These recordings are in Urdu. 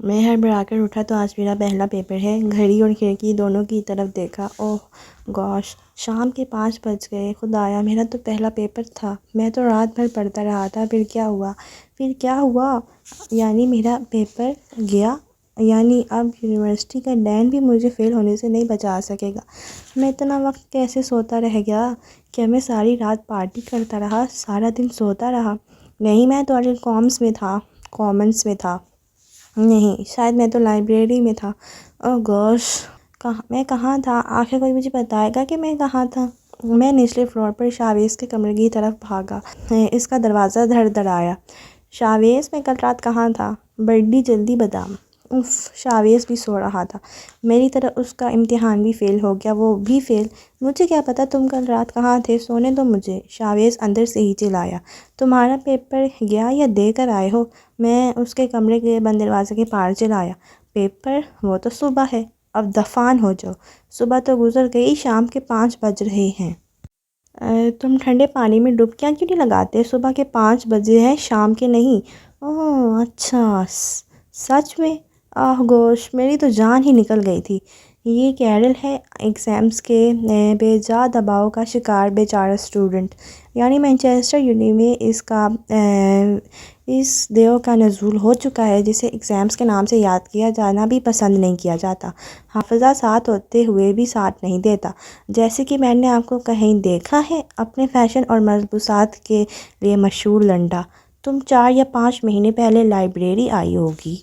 میں ہڑبڑا کر اٹھا تو آج میرا پہلا پیپر ہے۔ گھڑی اور کھڑکی دونوں کی طرف دیکھا۔ اوہ گوش، شام کے 5 بج گئے۔ خدایا، میرا تو پہلا پیپر تھا۔ میں تو رات بھر پڑھتا رہا تھا۔ پھر کیا ہوا؟ یعنی میرا پیپر گیا؟ یعنی اب یونیورسٹی کا ڈین بھی مجھے فیل ہونے سے نہیں بچا سکے گا؟ میں اتنا وقت کیسے سوتا رہ گیا؟ کیا میں ساری رات پارٹی کرتا رہا، سارا دن سوتا رہا؟ نہیں، میں تو کامنس میں تھا۔ نہیں، شاید میں تو لائبریری میں تھا۔ اوہ گوش، میں کہاں تھا؟ آخر کوئی مجھے بتائے گا کہ میں کہاں تھا؟ میں نچلے فلور پر شاویز کے کمرے کی طرف بھاگا۔ اس کا دروازہ دھڑ دھڑ آیا۔ شاویز، میں کل رات کہاں تھا؟ بڑی جلدی بتا۔ اف، شاویز بھی سو رہا تھا۔ میری طرح اس کا امتحان بھی فیل ہو گیا، وہ بھی فیل۔ مجھے کیا پتا تم کل رات کہاں تھے؟ سونے دو مجھے، شاویز اندر سے ہی چلایا۔ تمہارا پیپر گیا یا دے کر آئے ہو؟ میں اس کے کمرے کے بند دروازے کے پار چلایا۔ پیپر؟ وہ تو صبح ہے، اب دفعان ہو جاؤ۔ صبح تو گزر گئی، شام کے 5 بج رہے ہیں۔ تم ٹھنڈے پانی میں ڈبکیاں کیوں نہیں لگاتے؟ صبح کے 5 بجے ہیں، شام کے نہیں۔ اوہ اچھا، سچ میں؟ آہ گوش، میری تو جان ہی نکل گئی تھی۔ یہ کیرل ہے، ایگزامز کے بے جا دباؤ کا شکار بیچارہ اسٹوڈنٹ۔ یعنی مانچسٹر یونی میں اس دیو کا نزول ہو چکا ہے جسے ایگزامز کے نام سے یاد کیا جانا بھی پسند نہیں کیا جاتا۔ حافظہ ساتھ ہوتے ہوئے بھی ساتھ نہیں دیتا۔ جیسے کہ میں نے آپ کو کہیں دیکھا ہے، اپنے فیشن اور ملبوسات کے لیے مشہور لنڈا۔ تم 4 یا 5 مہینے پہلے لائبریری آئی ہوگی۔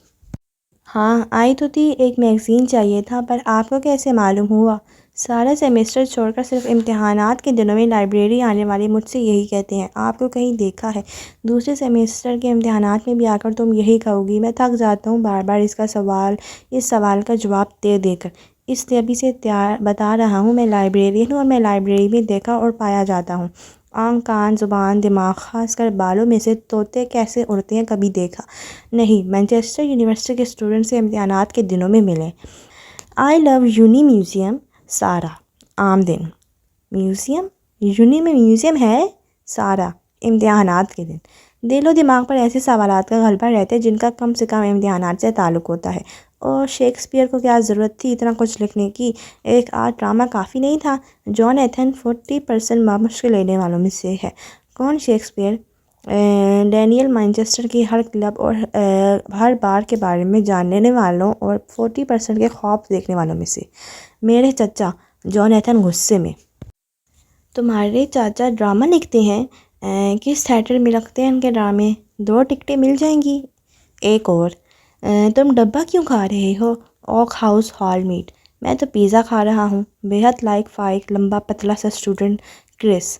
ہاں آئی تو تھی، ایک میگزین چاہیے تھا۔ پر آپ کو کیسے معلوم ہوا؟ سارا سیمسٹر چھوڑ کر صرف امتحانات کے دنوں میں لائبریری آنے والے مجھ سے یہی کہتے ہیں۔ آپ کو کہیں دیکھا ہے؟ دوسرے سیمسٹر کے امتحانات میں بھی آ کر تم یہی کہو گی۔ میں تھک جاتا ہوں بار بار اس سوال کا جواب دے دے کر۔ اس لیے ابھی سے بتا رہا ہوں، میں لائبریرین ہوں اور میں لائبریری میں دیکھا اور پایا جاتا ہوں۔ آنکھ، کان، زبان، دماغ، خاص کر بالوں میں سے طوطے کیسے اڑتے ہیں کبھی دیکھا نہیں۔ مانچسٹر یونیورسٹی کے اسٹوڈنٹ سے امتحانات کے دنوں میں ملے۔ آئی لو یونی میوزیم، سارا۔ عام دن۔ میوزیم؟ یونی میں میوزیم ہے؟ سارا۔ امتحانات کے دن۔ دل و دماغ پر ایسے سوالات کا غلبہ رہتا ہے جن کا کم سے کم امتحانات سے تعلق ہوتا ہے۔ اور شیکسپیئر کو کیا ضرورت تھی اتنا کچھ لکھنے کی؟ ایک آدھ ڈرامہ کافی نہیں تھا؟ جونیتھن 40% مشق لینے والوں میں سے ہے۔ کون شیکسپیئر؟ ڈینیل مانچسٹر کی ہر کلب اور ہر بار کے بارے میں جاننے والوں اور 40% کے خواب دیکھنے والوں میں سے۔ میرے چچا، جونیتھن غصے میں۔ تمہارے چاچا ڈرامہ لکھتے ہیں؟ کس تھیٹر میں لگتے ہیں ان کے ڈرامے؟ 2 ٹکٹیں مل جائیں گی۔ ایک اور۔ تم ڈبہ کیوں کھا رہے ہو؟ اوک ہاؤس ہال میٹ۔ میں تو پیزا کھا رہا ہوں۔ بے حد لائق فائق لمبا پتلا سا اسٹوڈنٹ کرس۔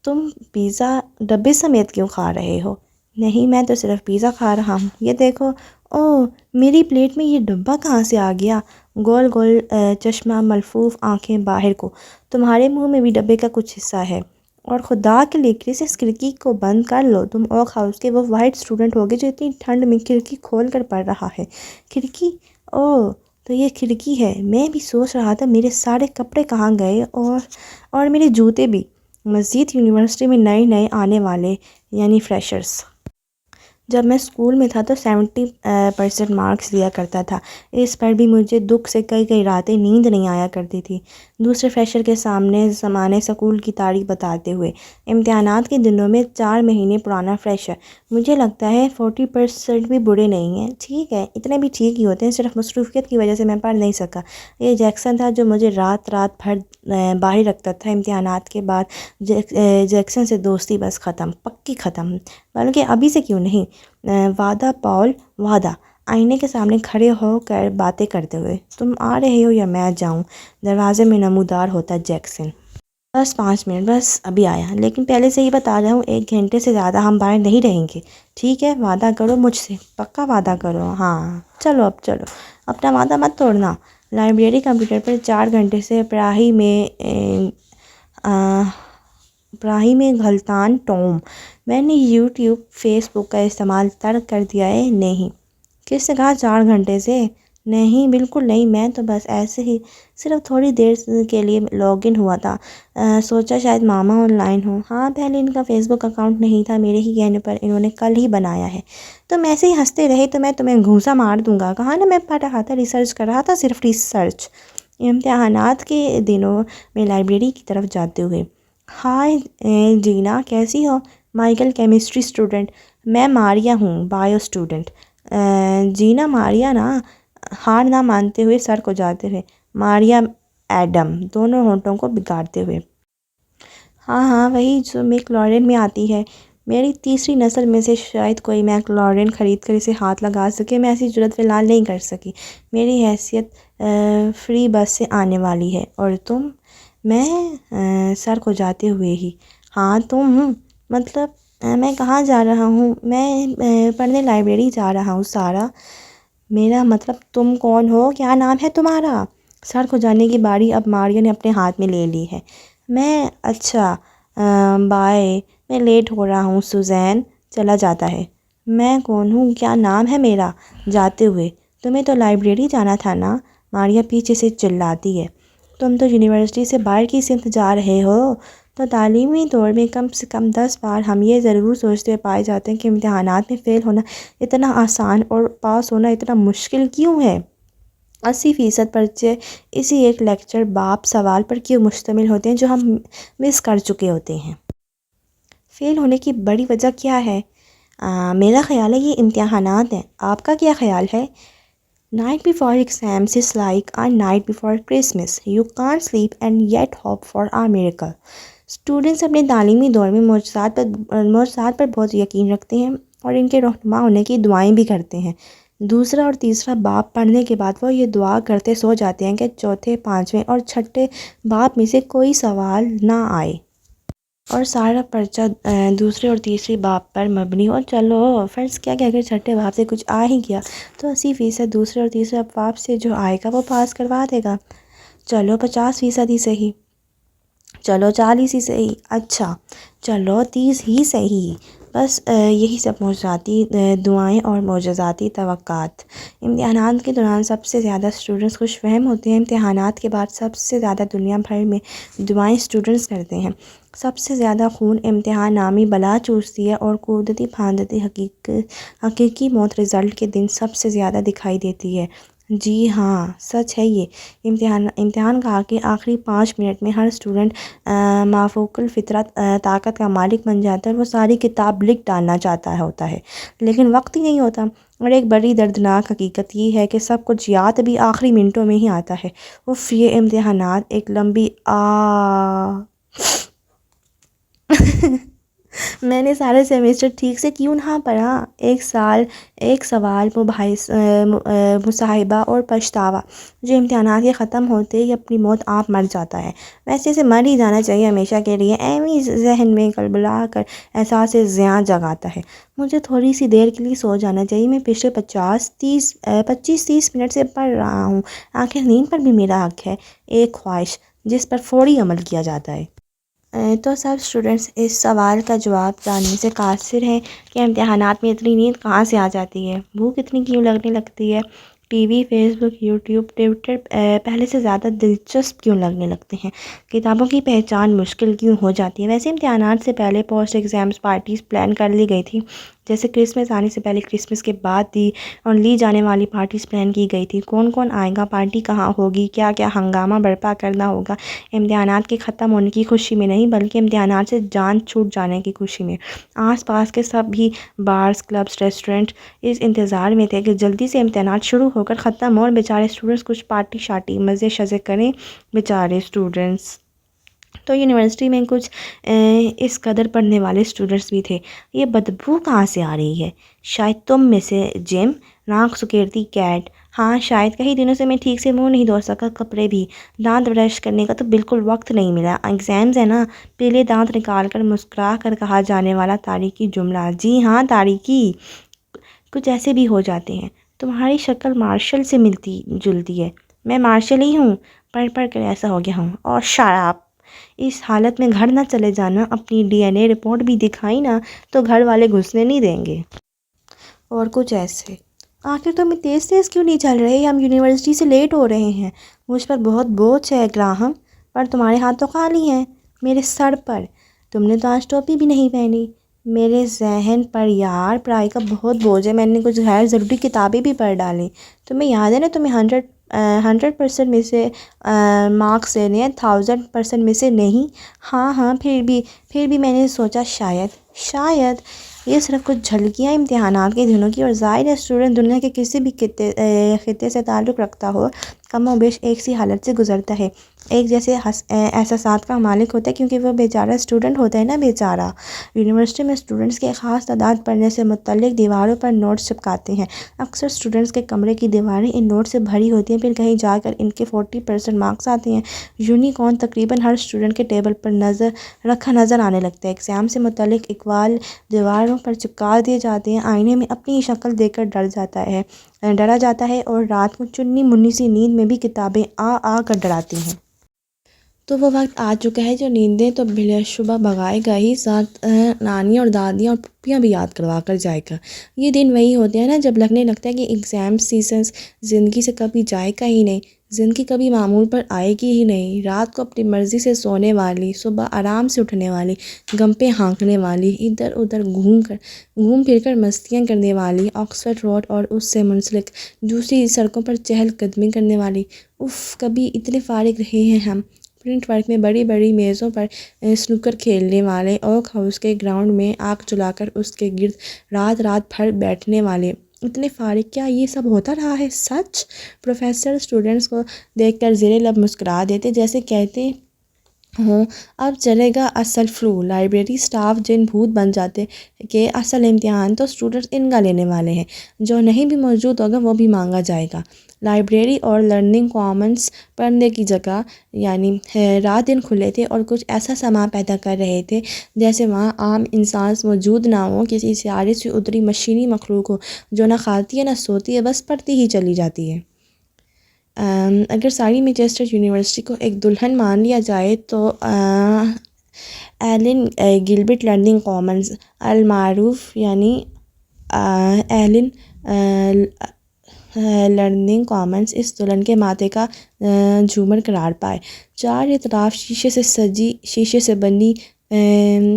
تم پیزا ڈبے سمیت کیوں کھا رہے ہو؟ نہیں، میں تو صرف پیزا کھا رہا ہوں۔ یہ دیکھو۔ اوہ، میری پلیٹ میں یہ ڈبہ کہاں سے آ گیا؟ گول گول چشمہ، ملفوف آنکھیں باہر کو۔ تمہارے منہ میں بھی ڈبے کا کچھ حصہ ہے۔ اور خدا کے لیے کرس، اس کھڑکی کو بند کر لو۔ تم اوک ہاؤس کے وہ واحد اسٹوڈنٹ ہوگے جو اتنی ٹھنڈ میں کھڑکی کھول کر پڑھ رہا ہے۔ کھڑکی؟ اوہ تو یہ کھڑکی ہے۔ میں بھی سوچ رہا تھا میرے سارے کپڑے کہاں گئے، اور میرے جوتے بھی۔ مزید یونیورسٹی میں نئے آنے والے یعنی فریشرز۔ جب میں اسکول میں تھا تو 70% مارکس دیا کرتا تھا۔ اس پر بھی مجھے دکھ سے کئی راتیں نیند نہیں آیا کرتی تھی، دوسرے فریشر کے سامنے زمانے سکول کی تاریخ بتاتے ہوئے۔ امتحانات کے دنوں میں 4 مہینے پرانا فریشر۔ مجھے لگتا ہے 40% بھی برے نہیں ہیں۔ ٹھیک ہے، اتنے بھی ٹھیک ہی ہوتے ہیں، صرف مصروفیت کی وجہ سے میں پڑھ نہیں سکا۔ یہ جیکسن تھا جو مجھے رات بھر باہر رکھتا تھا۔ امتحانات کے بعد جیکسن سے دوستی بس ختم، پکی ختم۔ بلکہ ابھی سے کیوں نہیں؟ وعدہ پاول، وعدہ۔ آئینے کے سامنے کھڑے ہو کر باتیں کرتے ہوئے۔ تم آ رہے ہو یا میں جاؤں؟ دروازے میں نمودار ہوتا جیکسن۔ بس 5 منٹ، بس ابھی آیا۔ لیکن پہلے سے ہی بتا رہا ہوں، 1 گھنٹے سے زیادہ ہم باہر نہیں رہیں گے۔ ٹھیک ہے، وعدہ کرو مجھ سے، پکا وعدہ کرو۔ ہاں چلو اب چلو، اپنا وعدہ مت توڑنا۔ لائبریری کمپیوٹر پر 4 گھنٹے سے پڑھائی میں غلطان ٹوم۔ میں نے یوٹیوب، فیس بک کا استعمال ترک کر دیا ہے۔ نہیں، کس نے کہا 4 گھنٹے سے؟ نہیں بالکل نہیں، میں تو بس ایسے ہی صرف تھوڑی دیر کے لیے لاگ ان ہوا تھا، سوچا شاید ماما آن لائن ہوں۔ ہاں پہلے ان کا فیس بک اکاؤنٹ نہیں تھا، میرے ہی کہنے پر انہوں نے کل ہی بنایا ہے۔ تم ایسے ہی ہنستے رہے تو میں تمہیں گھونسا مار دوں گا، کہا نا میں پڑھ رہا تھا، ریسرچ کر رہا تھا، صرف ریسرچ۔ امتحانات کے دنوں میں لائبریری کی طرف جاتے ہوئے، ہائے جینا کیسی ہو؟ مائیکل کیمسٹری اسٹوڈنٹ، میں ماریا ہوں بایو اسٹوڈنٹ۔ جینا ماریا نا، ہار نہ مانتے ہوئے سر کو جاتے ہوئے، ماریا ایڈم دونوں ہونٹوں کو بگاڑتے ہوئے۔ ہاں ہاں وہی جو میکلارن میں آتی ہے، میری تیسری نسل میں سے شاید کوئی میکلارن خرید کر اسے ہاتھ لگا سکے، میں ایسی جرأت فی الحال نہیں کر سکی، میری حیثیت فری بس سے آنے والی ہے۔ اور تم؟ میں سر کو جاتے ہوئے ہی، ہاں تم مطلب میں کہاں جا رہا ہوں؟ میں پڑھنے لائبریری جا رہا ہوں سارا۔ میرا مطلب تم کون ہو؟ کیا نام ہے تمہارا؟ سر کو جانے کی باری اب ماریا نے اپنے ہاتھ میں لے لی ہے۔ میں، اچھا بائے، میں لیٹ ہو رہا ہوں سوزین، چلا جاتا ہے۔ میں کون ہوں؟ کیا نام ہے میرا؟ جاتے ہوئے، تمہیں تو لائبریری جانا تھا نا؟ ماریا پیچھے سے چلاتی ہے، تم تو یونیورسٹی سے باہر کی سمت جا رہے ہو۔ تو تعلیمی دور میں کم سے کم 10 بار ہم یہ ضرور سوچتے پائے جاتے ہیں کہ امتحانات میں فیل ہونا اتنا آسان اور پاس ہونا اتنا مشکل کیوں ہے؟ 80% پرچے اسی ایک لیکچر باب سوال پر کیوں مشتمل ہوتے ہیں جو ہم مس کر چکے ہوتے ہیں؟ فیل ہونے کی بڑی وجہ کیا ہے؟ میرا خیال ہے یہ امتحانات ہیں، آپ کا کیا خیال ہے؟ Night before exams is like a night before Christmas. You can't sleep and yet hope for a miracle. Students اپنے تعلیمی دور میں معجزات پر بہت یقین رکھتے ہیں اور ان کے رہنما ہونے کی دعائیں بھی کرتے ہیں۔ دوسرا اور تیسرا باب پڑھنے کے بعد وہ یہ دعا کرتے سو جاتے ہیں کہ چوتھے، پانچویں اور چھٹے باب میں سے کوئی سوال نہ آئے اور سارا پرچہ دوسرے اور تیسری باب پر مبنی ہو۔ چلو فرض کیا کہ اگر چھٹے باب سے کچھ آ ہی گیا تو 80% دوسرے اور تیسرے باب سے جو آئے گا وہ پاس کروا دے گا۔ چلو 50% ہی صحیح، چلو 40 ہی صحیح، اچھا چلو 30 ہی صحیح۔ بس یہی سب معجزاتی دعائیں اور معجزاتی توقعات۔ امتحانات کے دوران سب سے زیادہ اسٹوڈنٹس خوش فہم ہوتے ہیں، امتحانات کے بعد سب سے زیادہ دنیا بھر میں دعائیں اسٹوڈنٹس کرتے ہیں۔ سب سے زیادہ خون امتحان نامی بلا چوستی ہے اور کودتی پھاندتی حقیقی موت رزلٹ کے دن سب سے زیادہ دکھائی دیتی ہے۔ جی ہاں سچ ہے یہ۔ امتحان کا آخری 5 منٹ میں ہر اسٹوڈنٹ مافوق الفطرت طاقت کا مالک بن جاتا ہے اور وہ ساری کتاب لکھ ڈالنا چاہتا ہوتا ہے، لیکن وقت ہی نہیں ہوتا۔ اور ایک بڑی دردناک حقیقت یہ ہے کہ سب کچھ یاد بھی آخری منٹوں میں ہی آتا ہے۔ اف یہ امتحانات ایک لمبی میں نے سارے سیمیسٹر ٹھیک سے کیوں نہ پڑھا؟ ایک سوال، مصاحبہ اور پچھتاوا جو امتحانات کے ختم ہوتے ہی اپنی موت آپ مر جاتا ہے۔ ویسے اسے مر ہی جانا چاہیے ہمیشہ کے لیے، ایویں ذہن میں کلبلا کر احساس زیاں جگاتا ہے۔ مجھے تھوڑی سی دیر کے لیے سو جانا چاہیے، میں پچھلے 25-30 منٹ سے پڑھ رہا ہوں۔ آخر نیند پر بھی میرا حق ہے، ایک خواہش جس پر فوری عمل کیا جاتا ہے۔ تو سب اسٹوڈنٹس اس سوال کا جواب جاننے سے قاصر ہیں کہ امتحانات میں اتنی نیند کہاں سے آ جاتی ہے، بھوک اتنی کیوں لگنے لگتی ہے، ٹی وی، فیس بک، یوٹیوب، ٹویٹر پہلے سے زیادہ دلچسپ کیوں لگنے لگتے ہیں، کتابوں کی پہچان مشکل کیوں ہو جاتی ہے۔ ویسے امتحانات سے پہلے پوسٹ ایگزامس پارٹیز پلان کر لی گئی تھی، جیسے کرسمس آنے سے پہلے، کرسمس کے بعد دی اور لی جانے والی پارٹیز پلان کی گئی تھی۔ کون کون آئے گا، پارٹی کہاں ہوگی، کیا کیا ہنگامہ برپا کرنا ہوگا، امتحانات کے ختم ہونے کی خوشی میں نہیں بلکہ امتحانات سے جان چھوٹ جانے کی خوشی میں۔ آس پاس کے سب بھی بارز، کلبز، ریسٹورنٹ اس انتظار میں تھے کہ جلدی سے امتحانات شروع ہو کر ختم ہو اور بیچارے اسٹوڈنٹس کچھ پارٹی شارٹی مزے شزے کریں۔ بیچارے اسٹوڈنٹس تو یونیورسٹی میں کچھ اس قدر پڑھنے والے اسٹوڈنٹس بھی تھے۔ یہ بدبو کہاں سے آ رہی ہے؟ شاید تم میں سے جم، ناک سکیڑتی کیٹ۔ ہاں شاید کئی دنوں سے میں ٹھیک سے منہ نہیں دھو سکا، کپڑے بھی، دانت برش کرنے کا تو بالکل وقت نہیں ملا، ایگزامز ہیں نا۔ پیلے دانت نکال کر مسکرا کر کہا جانے والا تاریخی جملہ، جی ہاں تاریخی، کچھ ایسے بھی ہو جاتے ہیں۔ تمہاری شکل مارشل سے ملتی جلتی ہے۔ میں مارشل ہی ہوں، پڑھ پڑھ کر ایسا ہو گیا ہوں۔ اور شراب، اس حالت میں گھر نہ چلے جانا، اپنی ڈی این اے رپورٹ بھی دکھائی نا تو گھر والے گھسنے نہیں دیں گے۔ اور کچھ ایسے، آخر تم تیز تیز کیوں نہیں چل رہے؟ ہم یونیورسٹی سے لیٹ ہو رہے ہیں۔ مجھ پر بہت بوجھ ہے گراہم، پر تمہارے ہاتھ تو خالی ہیں۔ میرے سر پر تم نے تو آج ٹوپی بھی نہیں پہنی۔ میرے ذہن پر یار پڑھائی کا بہت بوجھ ہے، میں نے کچھ غیر ضروری کتابیں بھی پڑھ ڈالیں۔ تمہیں یاد ہے نا تمہیں 100% میں سے مارکس دینے ہیں، 1000% میں سے نہیں۔ ہاں پھر بھی میں نے سوچا شاید یہ صرف کچھ جھلکیاں امتحانات کے دنوں کی، اور ظاہر ہے اسٹوڈنٹ دنیا کے کسی بھی خطے سے تعلق رکھتا ہو کم و بیش ایک سی حالت سے گزرتا ہے، ایک جیسے احساسات کا مالک ہوتا ہے، کیونکہ وہ بیچارہ اسٹوڈنٹ ہوتا ہے نا بیچارہ۔ یونیورسٹی میں اسٹوڈنٹس کی ایک خاص تعداد پڑھنے سے متعلق دیواروں پر نوٹس چپکاتے ہیں۔ اکثر اسٹوڈنٹس کے کمرے کی دیواریں ان نوٹس سے بھری ہوتی ہیں، پھر کہیں جا کر ان کے 40% مارکس آتے ہیں۔ یونیکارن تقریباً ہر اسٹوڈنٹ کے ٹیبل پر نظر آنے لگتا ہے۔ ایگزام سے متعلق اقوال دیواروں پر چپکا دیے جاتے ہیں، آئینے میں اپنی ہی شکل دیکھ کر ڈرا جاتا ہے، اور رات کو چنی منی سی نیند میں بھی کتابیں آ کر ڈراتی ہیں۔ تو وہ وقت آ چکا ہے جو نیندیں تو بلا شبہ بھگائے گا ہی، ساتھ نانیاں اور دادیاں اور پھوپھیاں بھی یاد کروا کر جائے گا۔ یہ دن وہی ہوتے ہیں نا جب لگنے لگتا ہے کہ ایگزام سیزنز زندگی سے کبھی جائے گا ہی نہیں، زندگی کبھی معمول پر آئے گی ہی نہیں۔ رات کو اپنی مرضی سے سونے والی، صبح آرام سے اٹھنے والی، گھمپے ہانکنے والی، ادھر ادھر گھوم پھر کر مستیاں کرنے والی، آکسفورڈ روڈ اور اس سے منسلک دوسری سڑکوں پر چہل قدمی کرنے والی۔ کبھی اتنے فارغ رہے ہیں ہم۔ پرنٹ ورک میں بڑی بڑی میزوں پر سنوکر کھیلنے والے، اوک ہاؤس کے گراؤنڈ میں آگ جلا کر اس کے گرد رات بھر بیٹھنے والے۔ اتنے فارغ، کیا یہ سب ہوتا رہا ہے سچ؟ پروفیسر اسٹوڈنٹس کو دیکھ کر زیر لب مسکرا دیتے، جیسے کہتے ہوں اب چلے گا اصل فلو۔ لائبریری سٹاف جن بھوت بن جاتے کہ اصل امتحان تو اسٹوڈنٹس ان کا لینے والے ہیں، جو نہیں بھی موجود ہوگا وہ بھی مانگا جائے گا۔ لائبریری اور لرننگ کامنس پڑھنے کی جگہ یعنی رات دن کھلے تھے اور کچھ ایسا سما پیدا کر رہے تھے جیسے وہاں عام انسان موجود نہ ہو، کسی سیارے سے اتری مشینی مخلوق ہو جو نہ کھاتی ہے نہ سوتی ہے، بس پڑھتی ہی چلی جاتی ہے۔ اگر ساری مانچسٹر یونیورسٹی کو ایک دلہن مان لیا جائے تو ایلن گلبرٹ لرننگ کامنس المعروف یعنی ایلن لرننگ کامنس اس دلہن کے ماتھے کا جھومر قرار پائے۔ چار اطراف شیشے سے بنی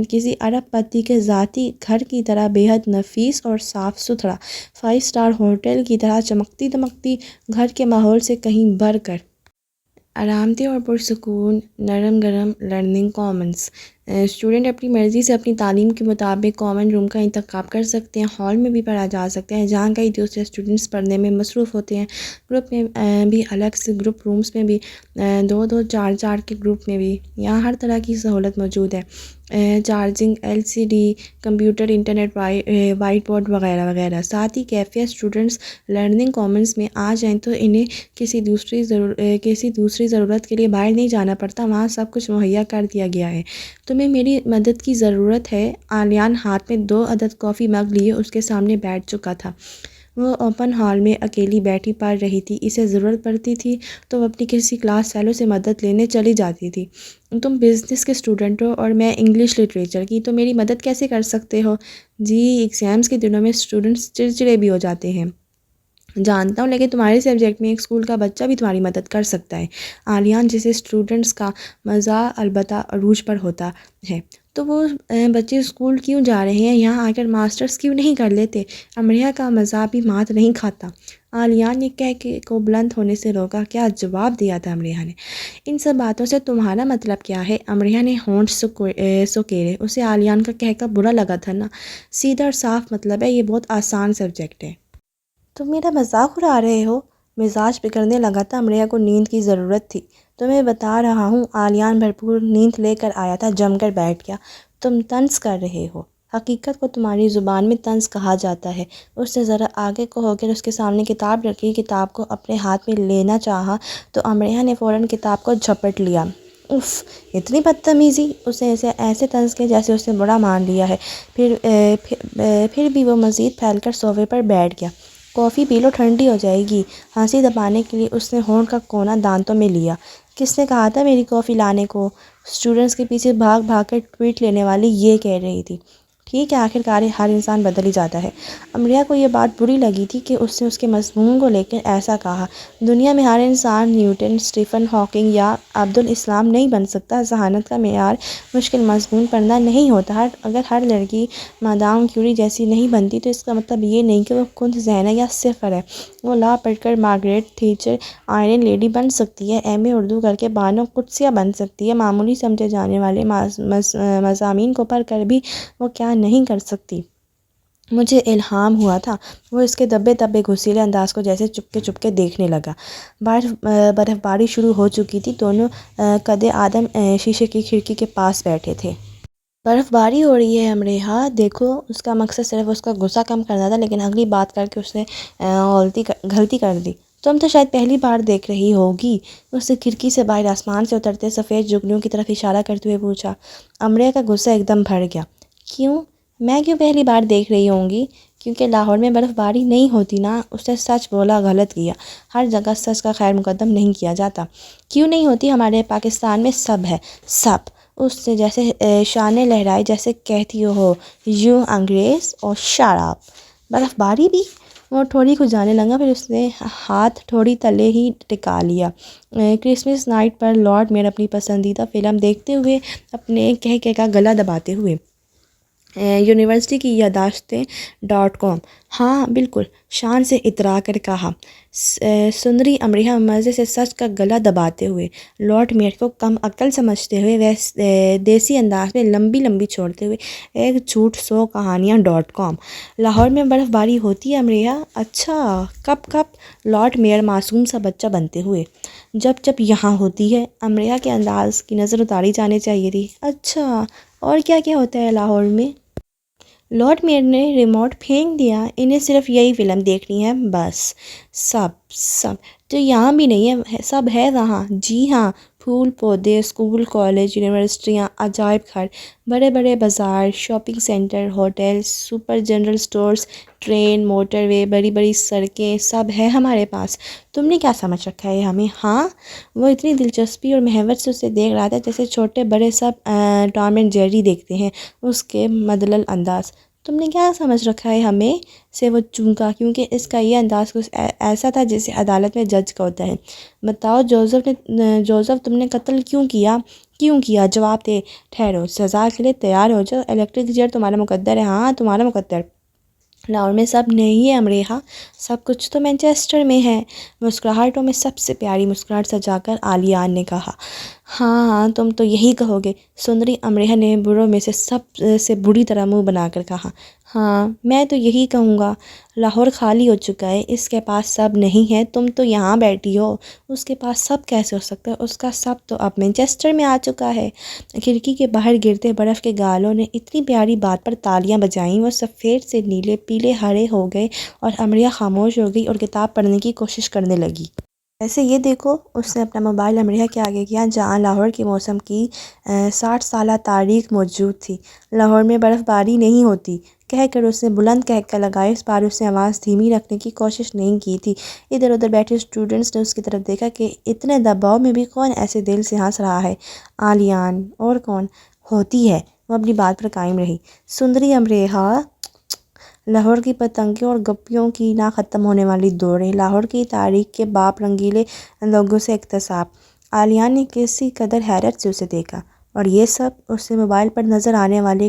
کسی ارب پتی کے ذاتی گھر کی طرح بے حد نفیس اور صاف ستھرا، 5 اسٹار ہوٹل کی طرح چمکتی دمکتی گھر کے ماحول سے کہیں بڑھ کر آرام دہ اور پرسکون نرم گرم لرننگ کامنس۔ اسٹوڈنٹ اپنی مرضی سے اپنی تعلیم کے مطابق کامن روم کا انتخاب کر سکتے ہیں، ہال میں بھی پڑھا جا سکتا ہے جہاں کئی دوسرے اسٹوڈنٹس پڑھنے میں مصروف ہوتے ہیں، گروپ میں بھی الگ سے گروپ رومز میں بھی، 2-2 4-4 کے گروپ میں بھی، یہاں ہر طرح کی سہولت موجود ہے، charging LCD computer, internet, white board وغیرہ وغیرہ۔ ساتھ ہی کیفے اسٹوڈنٹس لرننگ کامنس میں آ جائیں تو انہیں کسی دوسری ضرورت کے لیے باہر نہیں جانا پڑتا، وہاں سب کچھ مہیا کر دیا گیا ہے۔ تمہیں میری مدد کی ضرورت ہے؟ آلیان ہاتھ میں 2 عدد کافی مگ لیے اس کے سامنے بیٹھ چکا تھا۔ وہ اوپن ہال میں اکیلی بیٹھی پڑھ رہی تھی، اسے ضرورت پڑتی تھی تو وہ اپنی کسی کلاس فیلو سے مدد لینے چلی جاتی تھی۔ تم بزنس کے اسٹوڈنٹ ہو اور میں انگلش لٹریچر کی، تو میری مدد کیسے کر سکتے ہو؟ جی ایگزامس کے دنوں میں اسٹوڈنٹس چڑچڑے بھی ہو جاتے ہیں، جانتا ہوں، لیکن تمہارے سبجیکٹ میں ایک اسکول کا بچہ بھی تمہاری مدد کر سکتا ہے۔ آلیان جسے اسٹوڈنٹس کا مزاح البتہ عروج پر ہوتا ہے، تو وہ بچے اسکول کیوں جا رہے ہیں؟ یہاں آ کر ماسٹرز کیوں نہیں کر لیتے؟ امریہ کا مزاح بھی مات نہیں کھاتا۔ آلیان نے کہہ کے کو بلند ہونے سے روکا۔ کیا جواب دیا تھا امریہ نے؟ ان سب باتوں سے تمہارا مطلب کیا ہے؟ امریہ نے ہونٹ سکیرے۔ اسے آلیان کا کہہ کا برا لگا تھا نا، سیدھا اور صاف مطلب ہے، یہ بہت آسان سبجیکٹ ہے۔ تم میرا مذاق اڑا رہے ہو؟ مزاج بگڑنے لگا تھا۔ امریہ کو نیند کی ضرورت تھی، تمہیں بتا رہا ہوں۔ آلیان بھرپور نیند لے کر آیا تھا، جم کر بیٹھ گیا۔ تم طنز کر رہے ہو، حقیقت کو تمہاری زبان میں طنز کہا جاتا ہے۔ اس نے ذرا آگے کو ہو کر اس کے سامنے کتاب رکھی، کتاب کو اپنے ہاتھ میں لینا چاہا تو امریہ نے فوراً کتاب کو جھپٹ لیا۔ اف، اتنی بدتمیزی! اس نے ایسے طنز کیا جیسے اس نے بڑا مان لیا ہے۔ پھر بھی وہ مزید پھیل کر صوفے پر بیٹھ گیا۔ کافی پی لو، ٹھنڈی ہو جائے گی۔ ہنسی دبانے کے لیے اس نے ہونٹ کا کونا دانتوں میں لیا۔ کس نے کہا تھا میری کافی لانے کو؟ اسٹوڈنٹس کے پیچھے بھاگ کر ٹویٹ لینے والی یہ کہہ رہی تھی۔ ٹھیک ہے، آخرکار ہر انسان بدل ہی جاتا ہے۔ امریہ کو یہ بات بری لگی تھی کہ اس نے اس کے مضمون کو لے کر ایسا کہا۔ دنیا میں ہر انسان نیوٹن، اسٹیفن ہاکنگ یا عبدالاسلام نہیں بن سکتا۔ ذہانت کا معیار مشکل مضمون پڑھنا نہیں ہوتا۔ اگر ہر لڑکی مادام کیوری جیسی نہیں بنتی تو اس کا مطلب یہ نہیں کہ وہ کند ذہن ہے یا صفر ہے۔ وہ لا پڑھ کر مارگریٹ تھیچر آئرن لیڈی بن سکتی ہے، ایم اے اردو کر کے بانو قدسیہ بن سکتی ہے، معمولی سمجھے جانے والے مضامین کو پڑھ کر بھی وہ کیا نہیں کر سکتی۔ مجھے الہام ہوا تھا۔ وہ اس کے دبے دبے گھسیلے انداز کو جیسے چپکے دیکھنے لگا۔ برف باری شروع ہو چکی تھی۔ دونوں قد آدم شیشے کی کھڑکی کے پاس بیٹھے تھے۔ برف باری ہو رہی ہے امریہ، دیکھو۔ اس کا مقصد صرف اس کا غصہ کم کرنا تھا، لیکن اگلی بات کر کے اس نے غلطی کر دی۔ تم تو شاید پہلی بار دیکھ رہی ہوگی، اس نے کھڑکی سے باہر آسمان سے اترتے سفید جگنوں کی طرف اشارہ کرتے ہوئے پوچھا۔ امریہ کا غصہ ایک دم بھڑ گیا۔ میں کیوں پہلی بار دیکھ رہی ہوں گی؟ کیونکہ لاہور میں برف باری نہیں ہوتی نا۔ اس نے سچ بولا، غلط کیا۔ ہر جگہ سچ کا خیر مقدم نہیں کیا جاتا۔ کیوں نہیں ہوتی؟ ہمارے پاکستان میں سب ہے، سب۔ اس نے جیسے شانے لہرائے، جیسے کہتی ہو یوں انگریز اور شراب۔ برف باری بھی؟ وہ تھوڑی کھجانے لگا، پھر اس نے ہاتھ تھوڑی تلے ہی ٹکا لیا۔ کرسمس نائٹ پر لارڈ میئر اپنی پسندیدہ فلم دیکھتے ہوئے، اپنے کہہ کا گلا دباتے ہوئے۔ یونیورسٹی کی یادداشتیں .com۔ ہاں بالکل، شان سے اترا کر کہا سندری امریہ مزے سے سچ کا گلا دباتے ہوئے، لارڈ میئر کو کم عقل سمجھتے ہوئے، دیسی انداز میں لمبی چھوڑتے ہوئے۔ ایک جھوٹ 100 کہانیاں .com۔ لاہور میں برف باری ہوتی ہے امریہ؟ اچھا، کب؟ لارڈ میئر معصوم سا بچہ بنتے ہوئے۔ جب یہاں ہوتی ہے۔ امریہ کے انداز کی نظر اتاری جانی چاہیے تھی۔ اچھا، اور کیا ہوتا ہے لاہور میں؟ لارڈ میئر نے ریموٹ پھینک دیا۔ انہیں صرف یہی فلم دیکھنی ہے بس۔ سب تو یہاں بھی نہیں ہے، سب ہے وہاں۔ جی ہاں، پھول پودے، اسکول، کالج، یونیورسٹیاں، عجائب گھر، بڑے بڑے بازار، shopping centre, hotel, super general stores, train, motorway, بڑی سڑکیں، سب ہے ہمارے پاس۔ تم نے کیا سمجھ رکھا ہے ہمیں؟ ہاں؟ وہ اتنی دلچسپی اور محبت سے اسے دیکھ رہا تھا جیسے چھوٹے بڑے سب ٹام اینڈ جیری دیکھتے ہیں۔ اس کے مدلل انداز۔ تم نے کیا سمجھ رکھا ہے ہمیں؟ سے وہ چونکا، کیونکہ اس کا یہ انداز کچھ ایسا تھا جیسے عدالت میں جج کا ہوتا ہے۔ بتاؤ جوزف، تم نے قتل کیوں کیا؟ جواب دے۔ ٹھہرو، سزا کے لیے تیار ہو جاؤ۔ الیکٹرک چیئر تمہارا مقدر ہے۔ ہاں، تمہارا مقدر۔ لاہور میں سب نہیں ہے امریہ، سب کچھ تو مانچسٹر میں ہے۔ مسکراہٹوں میں سب سے پیاری مسکراہٹ سجا کر آلیان نے کہا۔ ہاں، تم تو یہی کہو گے، سندری امریہ نے بروں میں سے سب سے بری طرح منہ بنا کر کہا۔ ہاں، میں تو یہی کہوں گا۔ لاہور خالی ہو چکا ہے، اس کے پاس سب نہیں ہے۔ تم تو یہاں بیٹھی ہو، اس کے پاس سب کیسے ہو سکتا ہے؟ اس کا سب تو اب مانچسٹر میں آ چکا ہے۔ کھڑکی کے باہر گرتے برف کے گالوں نے اتنی پیاری بات پر تالیاں بجائیں، وہ سفید سے نیلے، پیلے ہرے ہو گئے، اور امریہ خاموش ہو گئی اور کتاب پڑھنے کی کوشش کرنے لگی۔ ویسے یہ دیکھو، اس نے اپنا موبائل امریہ کے آگے کیا، جہاں لاہور کے موسم کی 60 سالہ تاریخ موجود تھی۔ لاہور میں برف باری نہیں ہوتی، کہہ کر اس نے بلند کہکہ لگایا۔ اس بار اس نے آواز دھیمی رکھنے کی کوشش نہیں کی تھی۔ ادھر ادھر بیٹھے اسٹوڈنٹس نے اس کی طرف دیکھا کہ اتنے دباؤ میں بھی کون ایسے دل سے ہنس رہا ہے۔ آلیان، اور کون؟ ہوتی ہے۔ وہ اپنی بات پر قائم رہی۔ سندری امریہ، لاہور کی پتنگوں اور گپیوں کی نہ ختم ہونے والی دوڑیں، لاہور کی تاریخ کے باپ رنگیلے لوگوں سے اکتساب۔ آلیان نے کسی قدر حیرت سے اسے دیکھا۔ اور یہ سب؟ اس نے موبائل پر نظر آنے والے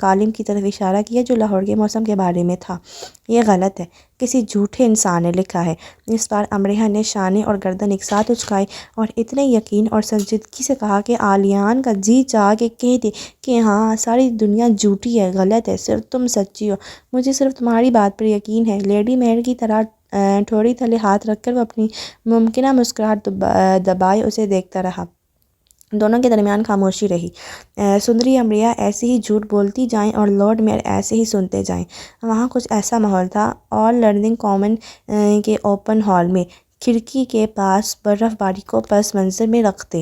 کالم کی طرف اشارہ کیا جو لاہور کے موسم کے بارے میں تھا۔ یہ غلط ہے، کسی جھوٹے انسان نے لکھا ہے۔ اس بار امریہ نے شانے اور گردن ایک ساتھ اچکائے اور اتنے یقین اور سنجیدگی سے کہا کہ آلیان کا جی چاہا کہ کہہ دے کہ ہاں، ساری دنیا جھوٹی ہے، غلط ہے، صرف تم سچی ہو۔ مجھے صرف تمہاری بات پر یقین ہے۔ لیڈی میئر کی طرح ٹھوڑی تلے ہاتھ رکھ کر وہ اپنی ممکنہ مسکراہٹ دبائے اسے دیکھتا رہا۔ دونوں کے درمیان خاموشی رہی۔ سندری امریہ ایسے ہی جھوٹ بولتی جائیں اور لارڈ میئر ایسے ہی سنتے جائیں۔ وہاں کچھ ایسا ماحول تھا۔ آل لرننگ کامن کے اوپن ہال میں، کھڑکی کے پاس برف باری کو پس منظر میں رکھتے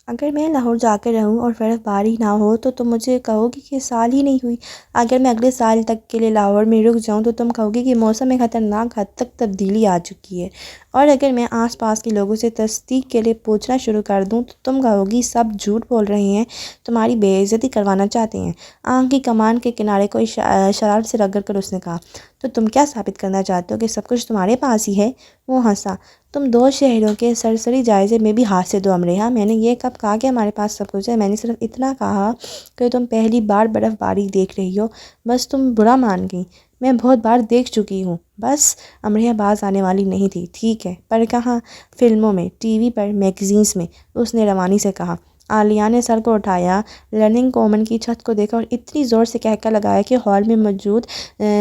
اگر میں لاہور جا کر رہوں اور برف باری نہ ہو تو تم مجھے کہو گی کہ سال ہی نہیں ہوئی۔ اگر میں اگلے سال تک کے لیے لاہور میں رک جاؤں تو تم کہو گی کہ موسم میں خطرناک حد تک تبدیلی آ چکی ہے۔ اور اگر میں آس پاس کے لوگوں سے تصدیق کے لیے پوچھنا شروع کر دوں تو تم کہو گی سب جھوٹ بول رہے ہیں، تمہاری بے عزتی کروانا چاہتے ہیں۔ آنکھ کی کمان کے کنارے کو شرارت سے رگڑ کر اس نے کہا، تو تم کیا ثابت کرنا چاہتے ہو کہ سب کچھ تمہارے پاس ہی ہے؟ وہ ہنسا۔ تم 2 شہروں کے سرسری جائزے میں بھی ہاتھ سے دو امریا۔ میں نے یہ کب کہا کہ ہمارے پاس سب کچھ ہے؟ میں نے صرف اتنا کہا کہ تم پہلی بار برف باری دیکھ رہی ہو، بس تم برا مان گئی۔ میں بہت بار دیکھ چکی ہوں۔ بس امریا باز آنے والی نہیں تھی۔ ٹھیک ہے، پر کہاں؟ فلموں میں، ٹی وی پر، میگزینز میں، اس نے روانی سے کہا۔ عالیہ نے سر کو اٹھایا، لرننگ کامن کی چھت کو دیکھا اور اتنی زور سے کہکا لگایا کہ ہال میں موجود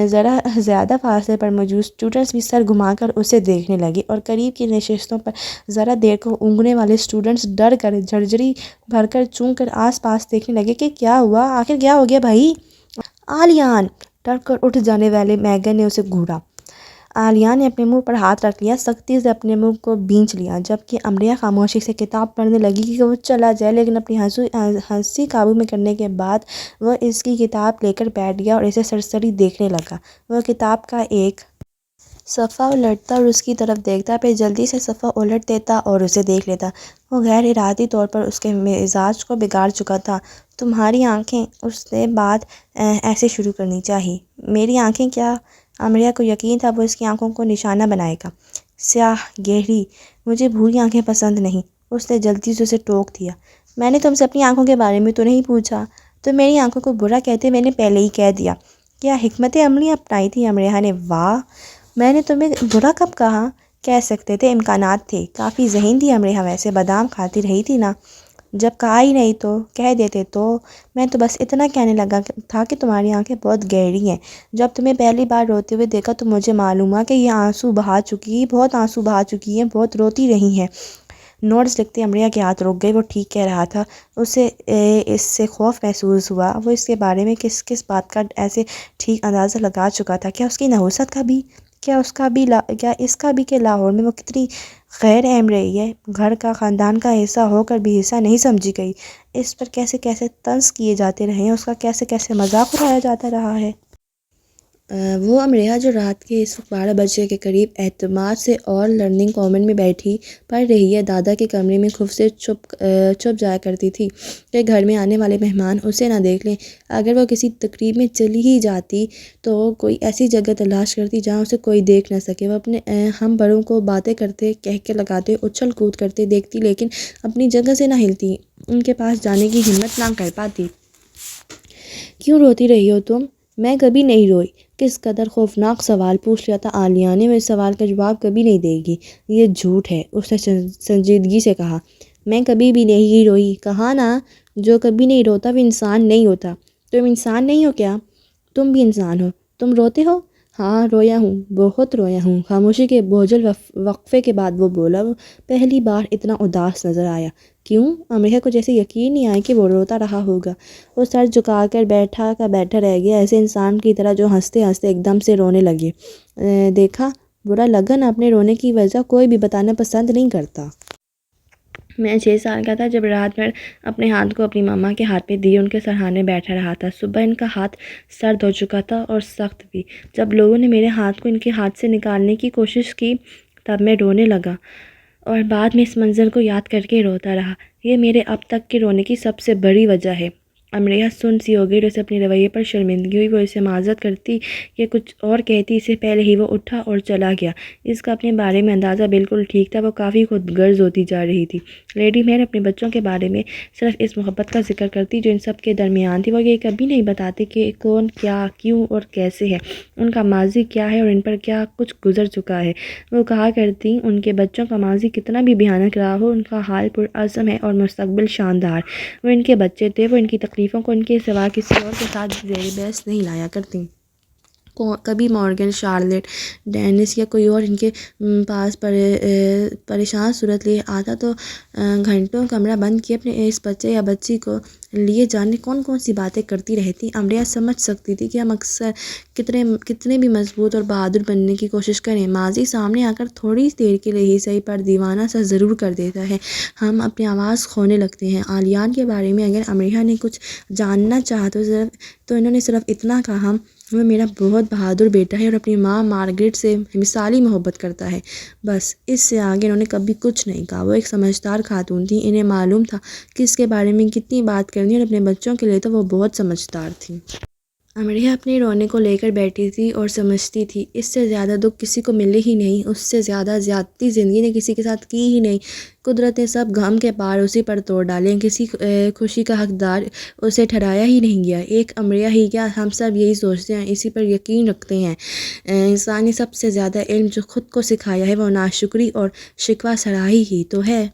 ذرا زیادہ فاصلے پر موجود اسٹوڈنٹس بھی سر گھما کر اسے دیکھنے لگے اور قریب کی نشستوں پر ذرا دیر کو اونگنے والے اسٹوڈنٹس ڈر کر جھرجھری بھر کر چونک کر آس پاس دیکھنے لگے کہ کیا ہوا، آخر کیا ہو گیا بھائی؟ عالیہ! ڈر کر اٹھ جانے والے میگن نے اسے گھورا۔ عالیہ نے اپنے منہ پر ہاتھ رکھ لیا، سختی سے اپنے منہ کو بھینچ لیا، جبکہ امریا خاموشی سے کتاب پڑھنے لگی کہ وہ چلا جائے، لیکن اپنی ہنسی قابو میں کرنے کے بعد وہ اس کی کتاب لے کر بیٹھ گیا اور اسے سرسری دیکھنے لگا۔ وہ کتاب کا ایک صفحہ الٹتا اور اس کی طرف دیکھتا، پھر جلدی سے صفحہ الٹ دیتا اور اسے دیکھ لیتا۔ وہ غیر ارادی طور پر اس کے مزاج کو بگاڑ چکا تھا۔ تمہاری آنکھیں، اس نے بات ایسے شروع کرنی چاہی۔ میری آنکھیں کیا؟ امریا کو یقین تھا وہ اس کی آنکھوں کو نشانہ بنائے گا۔ سیاہ، گہری، مجھے بھوری آنکھیں پسند نہیں، اس نے جلدی سے اسے ٹوک دیا۔ میں نے تم سے اپنی آنکھوں کے بارے میں تو نہیں پوچھا؟ تم میری آنکھوں کو برا کہتے، میں نے پہلے ہی کہہ دیا۔ کیا حکمت عملی اپنائی تھی امریا نے؟ واہ، میں نے تمہیں برا کب کہا؟ کہہ سکتے تھے، امکانات تھے۔ کافی ذہین تھی امریا، ویسے بادام کھاتی رہی تھی نا؟ جب کہا ہی نہیں تو کہہ دیتے تو؟ میں تو بس اتنا کہنے لگا تھا کہ تمہاری آنکھیں بہت گہری ہیں۔ جب تمہیں پہلی بار روتے ہوئے دیکھا تو مجھے معلوم ہوا کہ یہ بہت آنسو بہا چکی ہیں، بہت روتی رہی ہیں۔ نوٹس لکھتے امریا کے ہاتھ رک گئے۔ وہ ٹھیک کہہ رہا تھا۔ اسے اس سے خوف محسوس ہوا۔ وہ اس کے بارے میں کس بات کا ایسے ٹھیک اندازہ لگا چکا تھا؟ کیا اس کی نحوست کا بھی؟ کیا اس کا بھی کہ لاہور میں وہ کتنی غیر اہم رہی ہے، گھر کا، خاندان کا حصہ ہو کر بھی حصہ نہیں سمجھی گئی؟ اس پر کیسے کیسے طنز کیے جاتے رہے ہیں، اس کا کیسے کیسے مذاق اڑایا جاتا رہا ہے۔ وہ امریا جو رات کے اس وقت 12 بجے کے قریب اعتماد سے اور لرننگ کامن میں بیٹھی پڑھ رہی ہے، دادا کے کمرے میں خوف سے چھپ جایا کرتی تھی کہ گھر میں آنے والے مہمان اسے نہ دیکھ لیں۔ اگر وہ کسی تقریب میں چلی ہی جاتی تو کوئی ایسی جگہ تلاش کرتی جہاں اسے کوئی دیکھ نہ سکے۔ وہ اپنے ہم بڑوں کو باتیں کرتے، کہکے لگاتے، اچھل کود کرتے دیکھتی، لیکن اپنی جگہ سے نہ ہلتی، ان کے پاس جانے کی ہمت نہ کر پاتی۔ کیوں روتی رہی ہو تم؟ میں کبھی نہیں روئی۔ کس قدر خوفناک سوال پوچھ لیا تھا عالیہ نے۔ وہ اس سوال کا جواب کبھی نہیں دے گی، یہ جھوٹ ہے، اس نے سنجیدگی سے کہا۔ میں کبھی بھی نہیں روئی، کہا نا؟ جو کبھی نہیں روتا وہ انسان نہیں ہوتا۔ تم انسان نہیں ہو کیا؟ تم بھی انسان ہو، تم روتے ہو؟ ہاں، رویا ہوں، بہت رویا ہوں۔ خاموشی کے بوجھل وقفے کے بعد وہ بولا۔ وہ پہلی بار اتنا اداس نظر آیا۔ کیوں؟ امریا کو جیسے یقین نہیں آیا کہ وہ روتا رہا ہوگا۔ وہ سر جھکا کر بیٹھا رہ گیا، ایسے انسان کی طرح جو ہنستے ہنستے ایک دم سے رونے لگے۔ دیکھا، برا لگا نا؟ اپنے رونے کی وجہ کوئی بھی بتانا پسند نہیں کرتا۔ میں 6 سال کا تھا جب رات بھر اپنے ہاتھ کو اپنی ماما کے ہاتھ پہ دیے ان کے سرہانے بیٹھا رہا تھا۔ صبح ان کا ہاتھ سرد ہو چکا تھا اور سخت بھی۔ جب لوگوں نے میرے ہاتھ کو ان کے ہاتھ سے نکالنے کی کوشش کی تب میں رونے لگا اور بعد میں اس منظر کو یاد کر کے روتا رہا۔ یہ میرے اب تک کے رونے کی سب سے بڑی وجہ ہے۔ امریا سن سی ہو گئی اور اسے اپنے رویے پر شرمندگی ہوئی۔ وہ اسے معذرت کرتی کہ کچھ اور کہتی اس سے پہلے ہی وہ اٹھا اور چلا گیا۔ اس کا اپنے بارے میں اندازہ بالکل ٹھیک تھا، وہ کافی خود غرض ہوتی جا رہی تھی۔ لیڈی مہر اپنے بچوں کے بارے میں صرف اس محبت کا ذکر کرتی جو ان سب کے درمیان تھی۔ وہ یہ کبھی نہیں بتاتے کہ کون، کیا، کیوں اور کیسے ہے، ان کا ماضی کیا ہے اور ان پر کیا کچھ گزر چکا ہے۔ وہ کہا کرتی ان کے بچوں کا ماضی کتنا بھی بھیانک رہا ہو، ان کا حال پرعزم ہے اور مستقبل شاندار۔ وہ ان کے بچے تھے، وہ ان کی تکلیفوں کو ان کے سوا کسی اور کے ساتھ زیر بحث نہیں لایا کرتی۔ کبھی مورگن، شارلٹ، ڈینس یا کوئی اور ان کے پاس پریشان صورت لیے آتا تو گھنٹوں کمرہ بند کیے اپنے اس بچے یا بچی کو لیے جانے کون کون سی باتیں کرتی رہتی۔ امریا سمجھ سکتی تھی کہ ہم اکثر کتنے بھی مضبوط اور بہادر بننے کی کوشش کریں، ماضی سامنے آ کر تھوڑی دیر کے لیے ہی صحیح پر دیوانہ سا ضرور کر دیتا ہے، ہم اپنی آواز کھونے لگتے ہیں۔ عالیان کے بارے میں اگر امریا نے کچھ جاننا چاہا تو انہوں نے صرف اتنا کہا، وہ میرا بہت بہادر بیٹا ہے اور اپنی ماں مارگریٹ سے مثالی محبت کرتا ہے، بس اس سے آگے انہوں نے کبھی کچھ نہیں کہا۔ وہ ایک سمجھدار خاتون تھی، انہیں معلوم تھا کہ اس کے بارے میں کتنی بات کرنی ہے اور اپنے بچوں کے لیے تو وہ بہت سمجھدار تھی۔ امریا اپنے رونے کو لے کر بیٹھی تھی اور سمجھتی تھی اس سے زیادہ دکھ کسی کو ملے ہی نہیں، اس سے زیادہ زیادتی زندگی نے کسی کے ساتھ کی ہی نہیں۔ قدرت نے سب غم کے پار اسی پر توڑ ڈالے، کسی خوشی کا حقدار اسے ٹھہرایا ہی نہیں گیا۔ ایک امریا ہی کیا، ہم سب یہی سوچتے ہیں، اسی پر یقین رکھتے ہیں۔ انسان نے سب سے زیادہ علم جو خود کو سکھایا ہے وہ ناشکری اور شکوہ سراہی ہی تو ہے۔